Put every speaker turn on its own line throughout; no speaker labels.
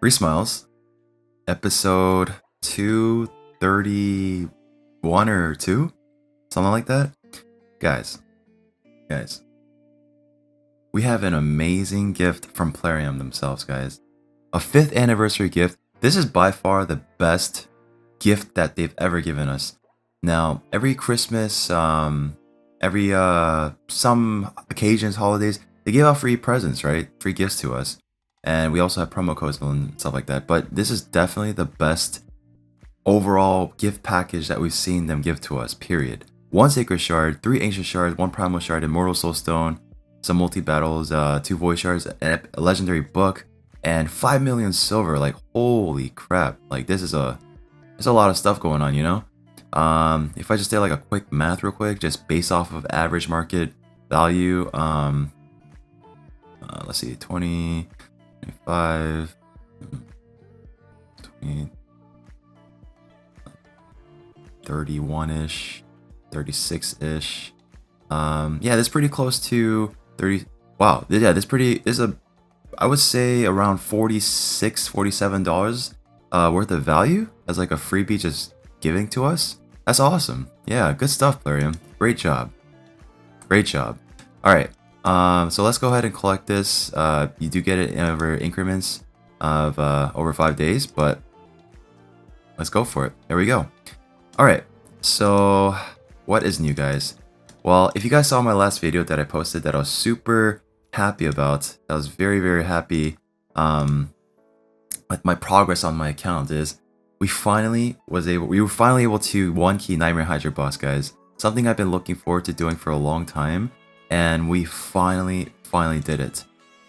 Three Smiles, episode 231 or 2, something like that. Guys, we have an amazing gift from Plarium themselves, guys. A 5th anniversary gift. This is by far the best gift that they've ever given us. Now, every Christmas, every some occasions, holidays, they give out free presents, right? Free gifts to us. And we also have promo codes and stuff like that. But this is definitely the best overall gift package that we've seen them give to us, period. 1 Sacred Shard, 3 Ancient Shards, 1 Primal Shard, Immortal Soul Stone, some multi-battles, 2 Void Shards, a legendary book, and 5 million silver. Like, holy crap. Like, there's a lot of stuff going on, you know? If I just did like a quick math real quick, just based off of average market value, let's see, 20, 25, 20, 31-ish, 36-ish. Yeah, that's pretty close to 30. Wow, yeah, I would say around $47 worth of value as like a freebie just giving to us. That's awesome. Yeah, good stuff, Plarium. Great job. Great job. All right. So let's go ahead and collect this. You do get it over increments of over 5 days, but let's go for it. There we go. All right. So what is new, guys? Well, if you guys saw my last video that I posted that I was super happy about, I was very, very happy with my progress on my account is we were finally able to 1-key Nightmare Hydra boss, guys. Something I've been looking forward to doing for a long time, and we finally did it.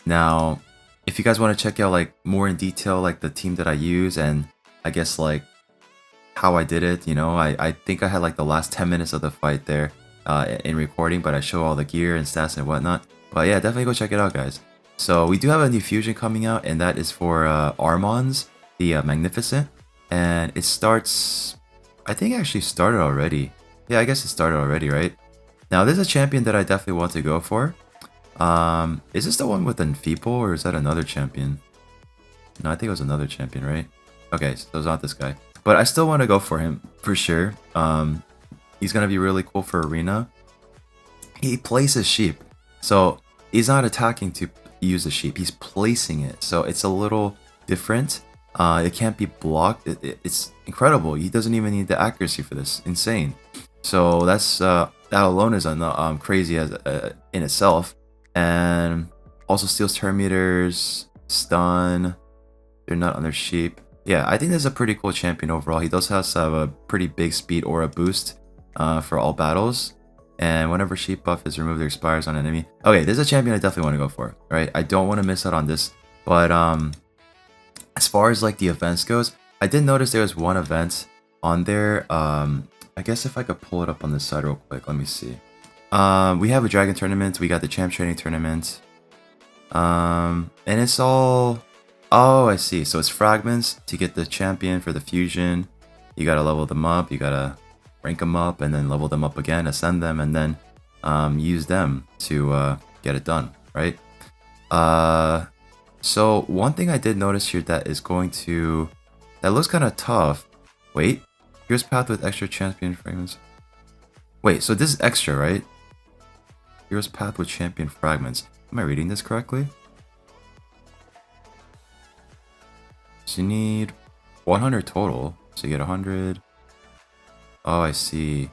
Now, if you guys want to check out like more in detail, like the team that I use and I guess like how I did it, you know, I think I had like the last 10 minutes of the fight there in recording, but I show all the gear and stats and whatnot. But yeah, definitely go check it out, guys. So we do have a new fusion coming out, and that is for Armanz, the Magnificent. And it starts, I think it actually started already. Yeah, I guess it started already, right? Now, there's a champion that I definitely want to go for. Is this the one with Enfeeple, or is that another champion? No, I think it was another champion, right? Okay, so it's not this guy. But I still want to go for him, for sure. He's going to be really cool for Arena. He places sheep. So, he's not attacking to use the sheep. He's placing it. So, it's a little different. It can't be blocked. It's incredible. He doesn't even need the accuracy for this. Insane. So that's that alone is crazy as in itself. And also steals turn meters, stun. They're not on their sheep. Yeah, I think this is a pretty cool champion overall. He does have a pretty big speed aura boost for all battles. And whenever sheep buff is removed, it expires on an enemy. Okay, this is a champion I definitely want to go for. Right, I don't want to miss out on this. But as far as like the events goes, I did notice there was one event on there. I guess if I could pull it up on this side real quick, let me see. We have a dragon tournament. We got the champ training tournament. And it's all, oh, I see. So it's fragments to get the champion for the fusion. You gotta level them up. You gotta rank them up, and then level them up again, ascend them, and then use them to get it done, right? So one thing I did notice here that looks kind of tough. Wait, here's path with extra champion fragments. Wait, so this is extra, right? Here's path with champion fragments. Am I reading this correctly? So you need 100 total, so you get 100. Oh, I see.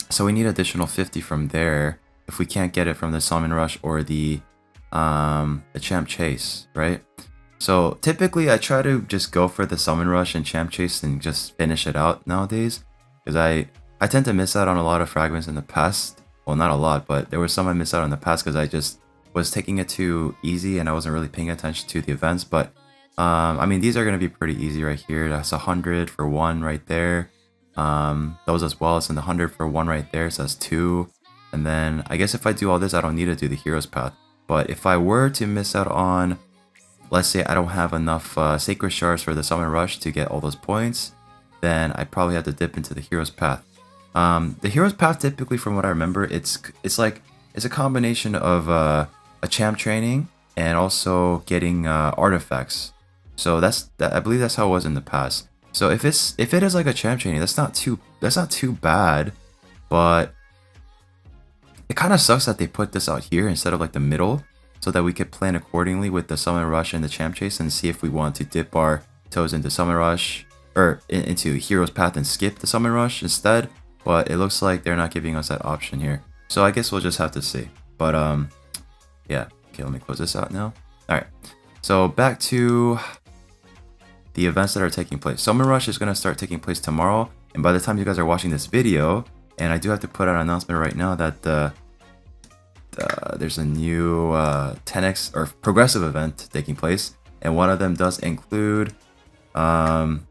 So we need additional 50 from there if we can't get it from the Summon Rush or the Champ Chase, right? So typically I try to just go for the Summon Rush and Champ Chase and just finish it out nowadays, because I tend to miss out on a lot of fragments in the past. Well, not a lot, but there were some I missed out on in the past because I just was taking it too easy and I wasn't really paying attention to the events. But I mean, these are going to be pretty easy right here. That's 100 for 1 right there. Those as well, and the 100 for 1 right there, so that's 2. And then I guess if I do all this, I don't need to do the hero's path. But if I were to miss out on, let's say I don't have enough sacred shards for the summon rush to get all those points, then I probably have to dip into the hero's path. The hero's path, typically from what I remember, it's a combination of a champ training and also getting artifacts. So I believe that's how it was in the past. So if it is like a champ training, that's not too bad, but it kind of sucks that they put this out here instead of like the middle, so that we could plan accordingly with the summon rush and the champ chase and see if we want to dip our toes into summon rush or into hero's path and skip the summon rush instead. But it looks like they're not giving us that option here, so I guess we'll just have to see. But yeah, okay, let me close this out now. All right, so back to the events that are taking place. Summon rush is going to start taking place tomorrow, and by the time you guys are watching this video, and I do have to put out an announcement right now that there's a new 10x or progressive event taking place, and one of them does include Duchess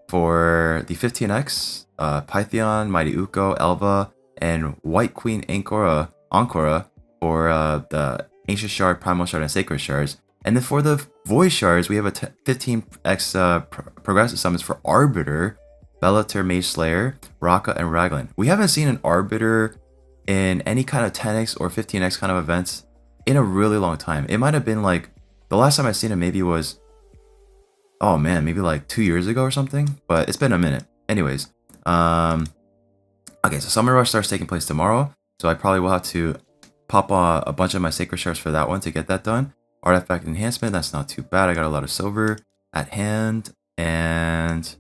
for the 15x, Pythion, Mighty Uko, Elva, and White Queen Ancora for the Ancient Shard, Primal Shard, and Sacred Shards. And then for the Void Shards, we have a 15x progressive summons for Arbiter, Bellator, Mage Slayer, Raka, and Raglan. We haven't seen an Arbiter in any kind of 10x or 15x kind of events in a really long time. It might have been like, the last time I seen it maybe was, oh man, maybe like 2 years ago or something, but it's been a minute. Anyways, okay, so Summer Rush starts taking place tomorrow, so I probably will have to pop a bunch of my Sacred Shards for that one to get that done. Artifact Enhancement, that's not too bad. I got a lot of silver at hand, and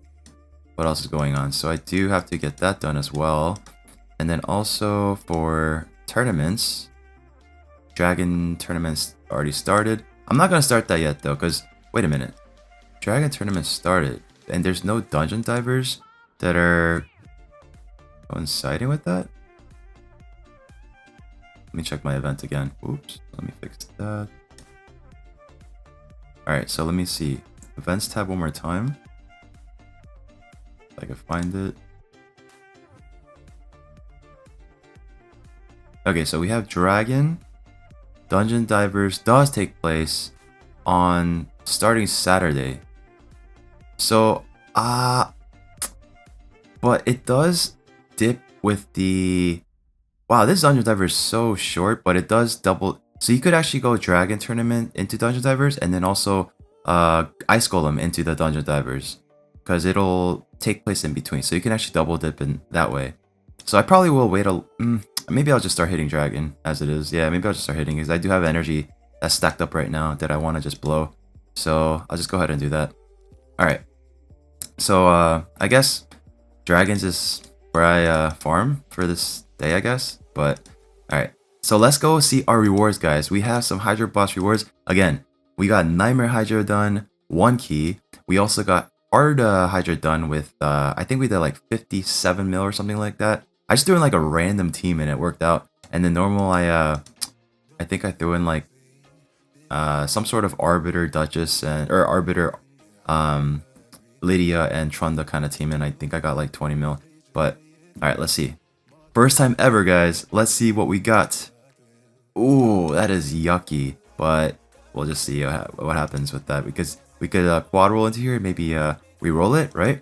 what else is going on? So I do have to get that done as well. And then also for tournaments, Dragon tournaments already started. I'm not gonna start that yet though, because wait a minute, Dragon tournament started and there's no dungeon divers that are coinciding with that. Let me check my event again. Oops, let me fix that. Alright, so let me see. Events tab one more time. If I can find it. Okay, so we have Dragon. Dungeon Divers does take place on starting Saturday. So, but it does dip with the... Wow, this Dungeon Diver is so short, but it does double... So you could actually go Dragon Tournament into Dungeon Divers and then also Ice Golem into the Dungeon Divers, because it'll take place in between. So you can actually double dip in that way. So I probably will wait a... maybe I'll just start hitting Dragon as it is. Yeah, maybe I'll just start hitting, because I do have energy that's stacked up right now that I want to just blow. So I'll just go ahead and do that. Alright. So I guess Dragons is where I farm for this day, I guess. But alright. So let's go see our rewards, guys. We have some Hydra boss rewards. Again, we got Nightmare Hydra done, 1 key. We also got Arda Hydra done with, I think we did like 57 mil or something like that. I just threw in like a random team and it worked out. And then normal, I think I threw in like some sort of Arbiter Duchess or Arbiter Lydia and Trunda kind of team, and I think I got like 20 mil. But alright, let's see. First time ever, guys. Let's see what we got. Ooh, that is yucky. But we'll just see what happens with that, because we could quad roll into here, maybe re-roll it, right?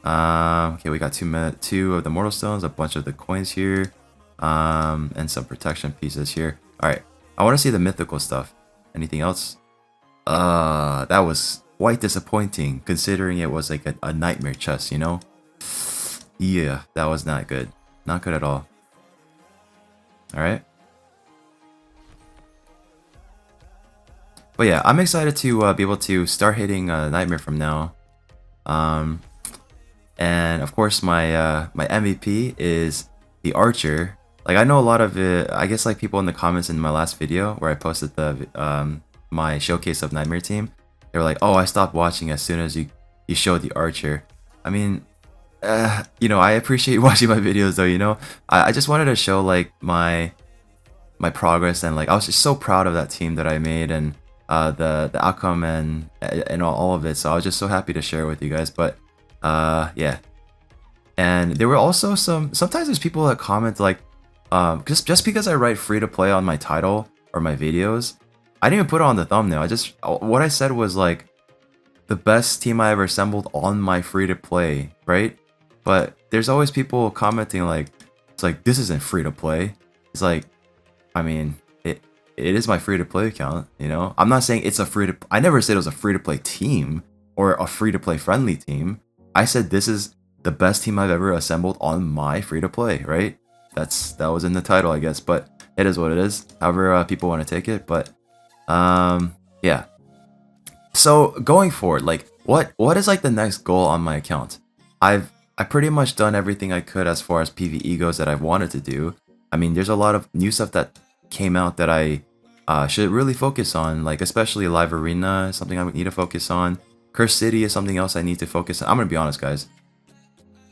Okay, we got two of the Mortal Stones, a bunch of the coins here, and some protection pieces here. Alright, I want to see the mythical stuff. Anything else? That was quite disappointing, considering it was like a nightmare chest, you know? Yeah, that was not good. Not good at all. Alright. But yeah, I'm excited to be able to start hitting Nightmare from now. And of course, my my MVP is the Archer. Like, I know a lot of it, I guess like people in the comments in my last video where I posted the my showcase of Nightmare team, they were like, oh, I stopped watching as soon as you showed the Archer. I mean, you know, I appreciate watching my videos though, you know. I just wanted to show like my progress, and like I was just so proud of that team that I made, and the outcome and all of it. So I was just so happy to share it with you guys. But yeah, and there were also sometimes there's people that comment like just because I write free to play on my title or my videos, I didn't even put it on the thumbnail. What I said was like the best team I ever assembled on my free to play, right? But there's always people commenting like, it's like, this isn't free to play. It's like, I mean, it it is my free-to-play account, you know? I'm not saying it's a I never said it was a free-to-play team or a free-to-play friendly team. I said this is the best team I've ever assembled on my free-to-play, right? That was in the title, I guess, but it is what it is. However people want to take it, but yeah. So going forward, like what is like the next goal on my account? I pretty much done everything I could as far as PvE goes that I've wanted to do. I mean, there's a lot of new stuff that came out that I should really focus on, like especially Live Arena is something I need to focus on. Curse City is something else I need to focus on. I'm gonna be honest, guys.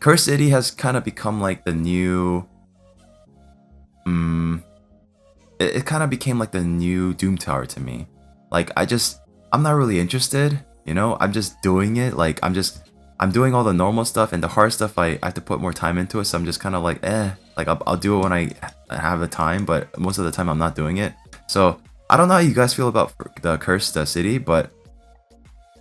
Curse City has kind of become like the new... It kind of became like the new Doom Tower to me. Like, I'm not really interested, you know? I'm just doing it, like, I'm doing all the normal stuff, and the hard stuff, I have to put more time into it, so I'm just kind of like, like, I'll do it when I have the time, but most of the time I'm not doing it. So, I don't know how you guys feel about the Cursed City, but...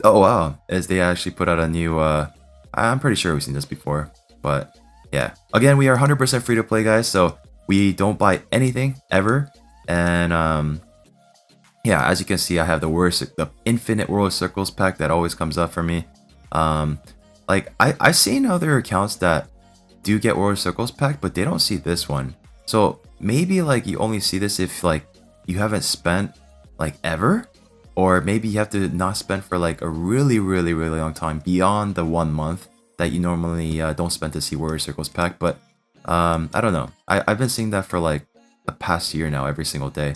Oh wow, as they actually put out a new, I'm pretty sure we've seen this before, but yeah. Again, we are 100% free to play, guys, so we don't buy anything, ever. And yeah, as you can see, I have the Infinite World Circles pack that always comes up for me. Like, I've seen other accounts that do get World Circles pack, but they don't see this one. So maybe like you only see this if like you haven't spent like ever, or maybe you have to not spend for like a really long time beyond the 1 month that you normally don't spend to see Warrior Circles pack. But I don't know. I've been seeing that for like the past year now, every single day.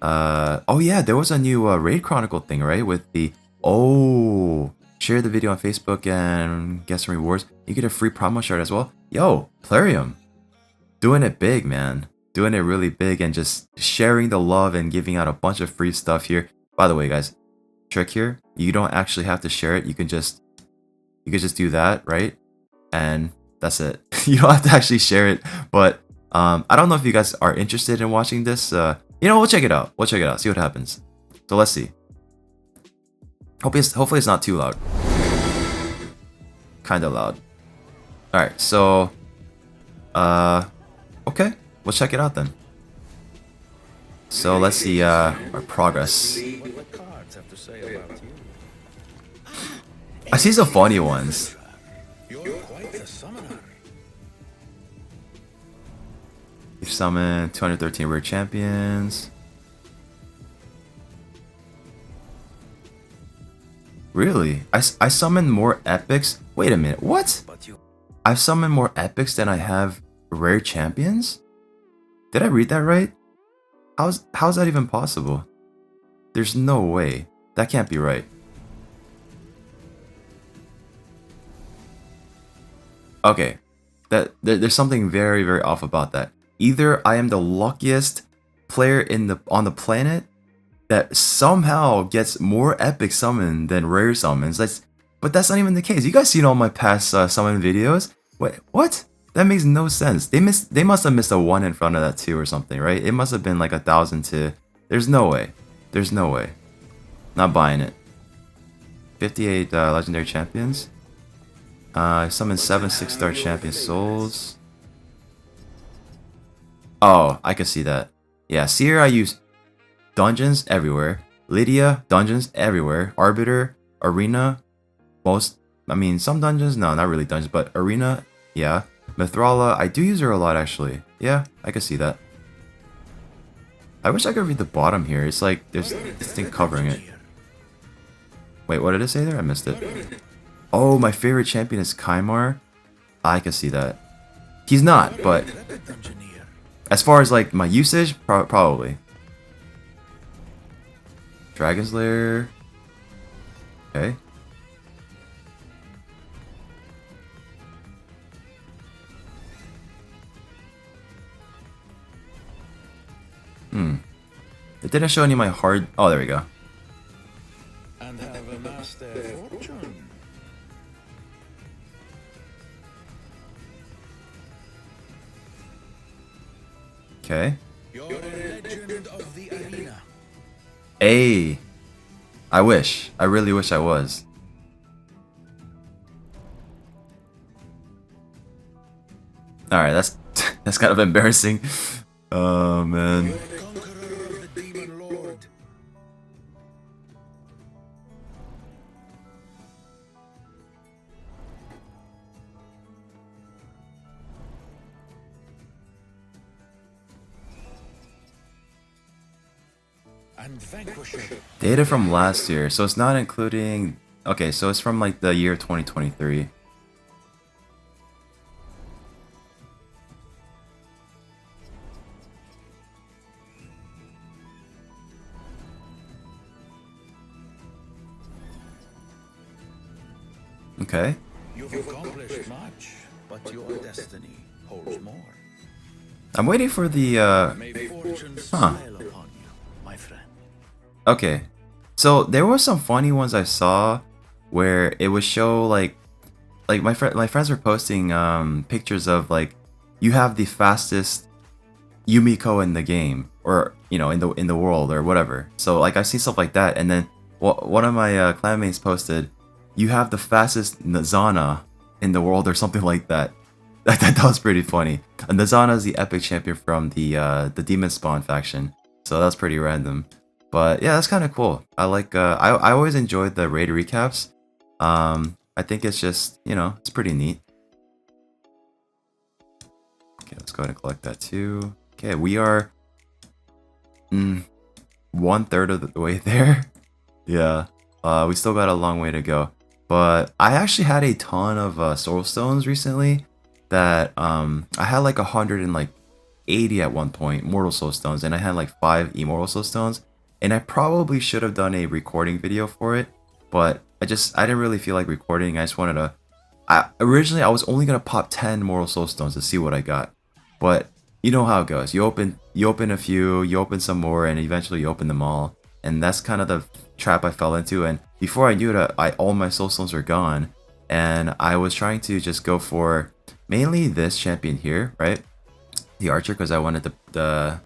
Oh yeah, there was a new Raid Chronicle thing, right? With the share the video on Facebook and get some rewards. You get a free promo shirt as well. Yo, Plarium, doing it big, man. Doing it really big and just sharing the love and giving out a bunch of free stuff here. By the way, guys, trick here, you don't actually have to share it. You can just do that, right? And that's it. You don't have to actually share it. But I don't know if you guys are interested in watching this. You know, we'll check it out. We'll check it out. See what happens. So let's see. Hopefully it's not too loud. Kind of loud. All right. So, okay. We'll check it out then. So let's see our progress. I see some funny ones. You've summoned 213 rare champions. Really? I summoned more epics? Wait a minute, what? I've summoned more epics than I have rare champions? Did I read that right? How's that even possible? There's no way. That can't be right. Okay. There's something very off about that. Either I am the luckiest player on the planet that somehow gets more epic summon than rare summons. But that's not even the case. You guys seen all my past summon videos? Wait, what? That makes no sense. They must have missed a 1 in front of that too or something, right? It must have been like 1,000 to... There's no way. There's no way. Not buying it. 58 legendary champions. I summoned 7 6-star champion souls. Oh, I can see that. Yeah, Seer I use dungeons everywhere. Lydia, dungeons everywhere. Arbiter, Arena, some dungeons, no, not really dungeons, but Arena, yeah. Mithrala, I do use her a lot actually. Yeah, I can see that. I wish I could read the bottom here. It's like there's this thing covering it. Wait, what did it say there? I missed it. Oh, my favorite champion is Kaimar. I can see that. He's not, but as far as like my usage, probably. Dragon's Lair. Okay. It didn't show any of my hard... Oh, there we go. And have amassed their fortune. Okay. You're a legend of the arena. Hey. I wish. I really wish I was. Alright, that's kind of embarrassing. Oh man. Data from last year, so it's not including... Okay, so it's from like the year 2023. Okay.
You've accomplished much, but your destiny holds more.
I'm waiting for the
May fortune smile upon you, my friend.
Okay. So there were some funny ones I saw where it would show like my friends were posting pictures of like you have the fastest Yumiko in the game, or you know, in the world or whatever. So like I've seen stuff like that, and then one of my clanmates posted, you have the fastest Nazana in the world or something like that. That was pretty funny. And Nazana is the epic champion from the Demon Spawn faction, so that's pretty random. But yeah, that's kind of cool. I like I always enjoyed the raid recaps. I think it's just, you know, it's pretty neat. Okay, let's go ahead and collect that too. Okay, we are 1/3 of the way there. Yeah, we still got a long way to go. But I actually had a ton of soul stones recently that I had like 180 at one point, mortal soul stones, and I had like 5 immortal soul stones. And I probably should have done a recording video for it, but I didn't really feel like recording. I just wanted to... originally I was only gonna pop 10 mortal soul stones to see what I got, but you know how it goes. You open a few, you open some more, and eventually you open them all. And that's kind of the trap I fell into. And before I knew it, all my soul stones were gone, and I was trying to just go for mainly this champion here, right? The archer, because I wanted the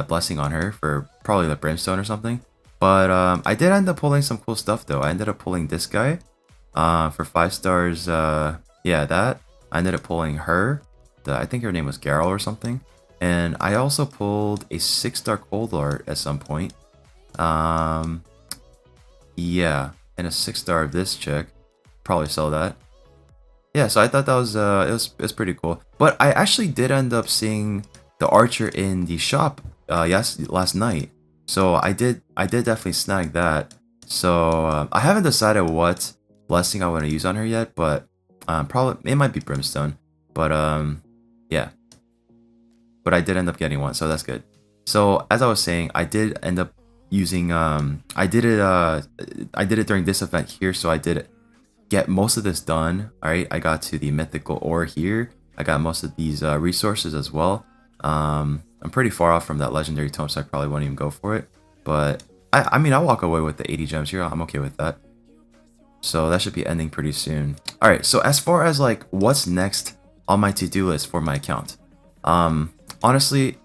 blessing on her for probably the brimstone or something. But I did end up pulling some cool stuff though. I ended up pulling this guy for 5 stars. Yeah, that. I ended up pulling her. I think her name was Garl or something. And I also pulled a 6-star cold art at some point. Yeah, and a 6-star of this chick. Probably sell that. Yeah, so I thought that was it was pretty cool. But I actually did end up seeing the archer in the shop last night. So I did definitely snag that. So I haven't decided what blessing I want to use on her yet, but probably it might be brimstone. But yeah. But I did end up getting one, so that's good. So as I was saying, I did end up using I did it during this event here, so I did get most of this done. All right, I got to the mythical ore here. I got most of these resources as well. I'm pretty far off from that legendary tome, so I probably won't even go for it. But I mean, I'll walk away with the 80 gems here. I'm okay with that. So that should be ending pretty soon. All right, so as far as like what's next on my to-do list for my account, honestly,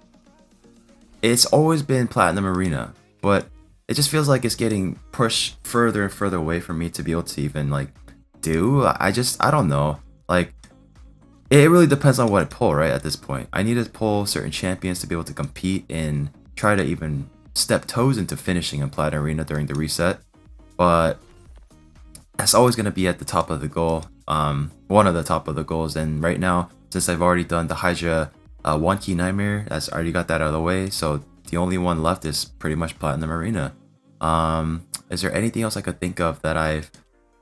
it's always been Platinum Arena, but it just feels like it's getting pushed further and further away from me to be able to even like do. I don't know. Like, it really depends on what I pull, right? At this point, I need to pull certain champions to be able to compete and try to even step toes into finishing in Platinum Arena during the reset. But that's always going to be at the top of the goal, one of the top of the goals. And right now, since I've already done the Hydra 1 key nightmare, that's already got that out of the way, so the only one left is pretty much Platinum Arena. Is there anything else I could think of that I've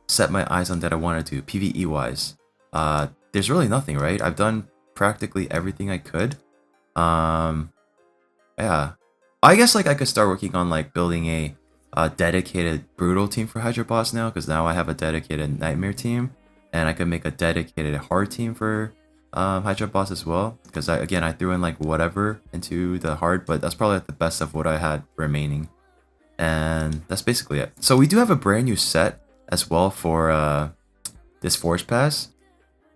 set my eyes on that I want to do PvE wise? There's really nothing, right? I've done practically everything I could. Yeah, I guess like I could start working on like building a dedicated brutal team for Hydra boss now, because now I have a dedicated nightmare team, and I can make a dedicated hard team for Hydra boss as well, because I threw in like whatever into the hard, but that's probably like the best of what I had remaining, and that's basically it. So we do have a brand new set as well for this Forge Pass.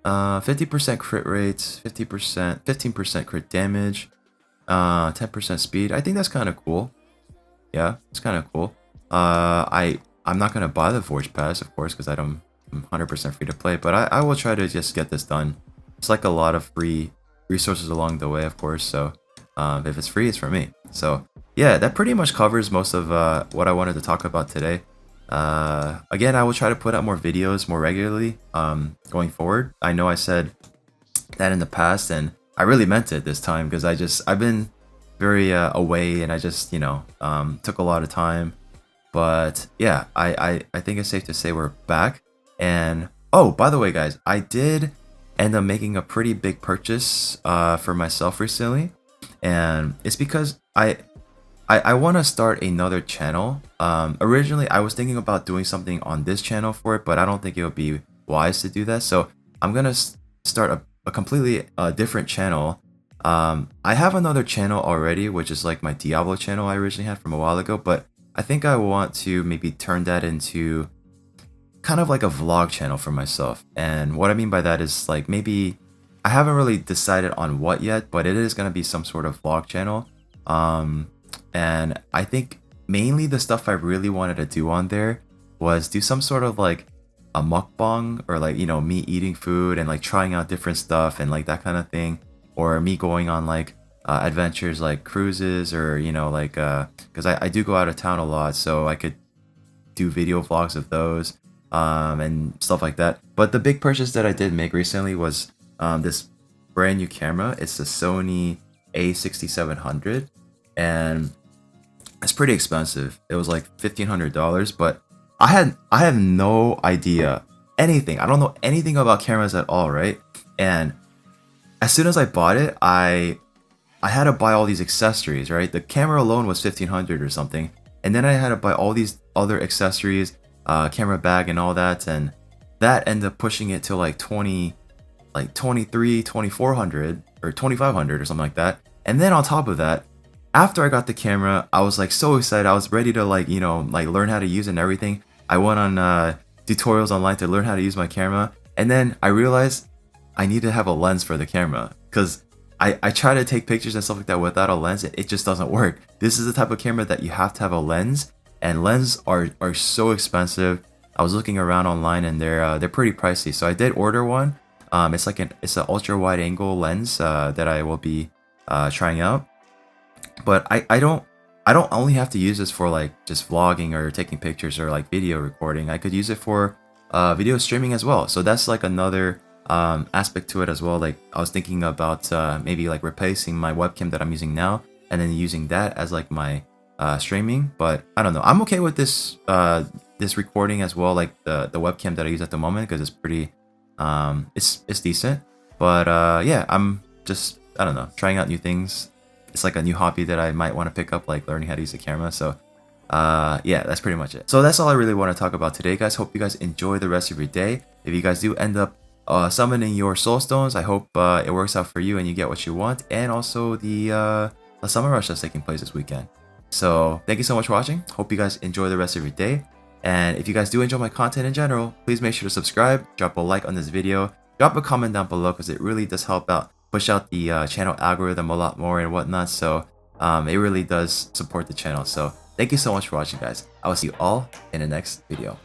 50% crit rates, 15% crit damage, 10% speed. I think that's kind of cool. Yeah, it's kind of cool. I'm not gonna buy the Forge Pass, of course, because I'm 100% free to play, but I will try to just get this done. It's like a lot of free resources along the way, of course, so if it's free, it's for me. So yeah, that pretty much covers most of what I wanted to talk about today. Again, I will try to put out more videos more regularly going forward. I know I said that in the past, and I really meant it this time, because I've been very away, and I just, you know, took a lot of time. But yeah, I think it's safe to say we're back. And oh, by the way, guys, I did end up making a pretty big purchase for myself recently, and it's because I want to start another channel. Originally, I was thinking about doing something on this channel for it, but I don't think it would be wise to do that. So I'm gonna start a completely different channel. I have another channel already, which is like my Diablo channel I originally had from a while ago, but I think I want to maybe turn that into kind of like a vlog channel for myself. And what I mean by that is like maybe I haven't really decided on what yet, but it is going to be some sort of vlog channel. And I think mainly the stuff I really wanted to do on there was do some sort of like a mukbang, or like, you know, me eating food and like trying out different stuff and like that kind of thing, or me going on like adventures like cruises, or, you know, like because I do go out of town a lot, so I could do video vlogs of those and stuff like that. But the big purchase that I did make recently was this brand new camera. It's the Sony A6700, and it's pretty expensive. It was like $1,500, but I had no idea anything. I don't know anything about cameras at all, right? And as soon as I bought it, I had to buy all these accessories, right? The camera alone was $1,500 or something, and then I had to buy all these other accessories, camera bag and all that, and that ended up pushing it to like 2,400 or 2,500 or something like that. And then on top of that, after I got the camera, I was like so excited. I was ready to like, you know, like learn how to use it and everything. I went on tutorials online to learn how to use my camera, and then I realized I need to have a lens for the camera, because I try to take pictures and stuff like that without a lens. It just doesn't work. This is the type of camera that you have to have a lens, and lenses are so expensive. I was looking around online, and they're pretty pricey. So I did order one. It's an ultra wide angle lens that I will be trying out. But I don't only have to use this for like just vlogging or taking pictures or like video recording. I could use it for video streaming as well. So that's like another aspect to it as well. Like I was thinking about maybe like replacing my webcam that I'm using now, and then using that as like my streaming. But I don't know, I'm okay with this this recording as well, like the webcam that I use at the moment, because it's pretty it's decent. But yeah, I'm just, I don't know, trying out new things. It's like a new hobby that I might want to pick up, like learning how to use a camera. So yeah, that's pretty much it. So that's all I really want to talk about today, guys. Hope you guys enjoy the rest of your day. If you guys do end up summoning your soul stones, I hope it works out for you and you get what you want, and also the summer rush that's taking place this weekend. So thank you so much for watching. Hope you guys enjoy the rest of your day, and if you guys do enjoy my content in general, please make sure to subscribe, drop a like on this video, drop a comment down below, because it really does help out push out the channel algorithm a lot more and whatnot. So it really does support the channel. So thank you so much for watching, guys. I will see you all in the next video.